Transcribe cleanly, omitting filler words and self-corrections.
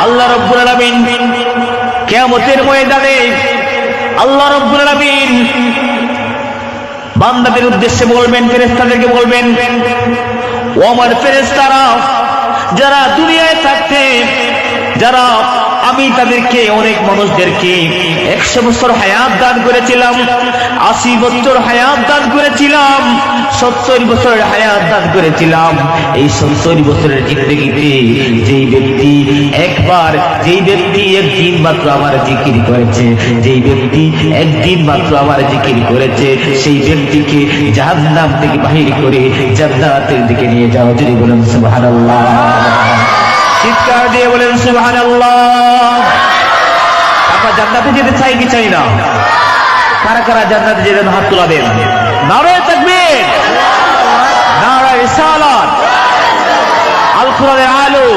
আল্লাহ রাব্বুল আলামিন কিয়ামতের ময়দানে আল্লাহ রাব্বুল আলামিন বান্দাদের উদ্দেশ্যে বলবেন, ফেরেশতাদেরকে বলবেন, ও আমার ফেরেশতারা, যারা দুনিয়ায় থাকতে যারা আমি তাদেরকে অনেক মানুষদেরকে 100 বছর হায়াত দান করেছিলাম, 80 বছর হায়াত দান করেছিলাম, 70 বছরের হায়াত দান করেছিলাম। এই 70 বছরের জিন্দেগিতে যেই ব্যক্তি একদিন মাত্র আমার জিকির করেছে, যেই ব্যক্তি একদিন মাত্র আমার জিকির করেছে, সেই ব্যক্তিকে জাহান্নাম থেকে বাহির করে জান্নাতের দিকে নিয়ে যাও। যদি বলেন সুবহানাল্লাহ, চিৎকার দিয়ে বলেন সুবহানাল্লাহ। আমরা জান্নাতে যেতে চাই কি চাই না? কারা কারা জান্নাতে যেতেন হাত তোলা দেন। নারায়ে তাকবীর, নারায়ে রিসালাত, আল কোরআনের আলো।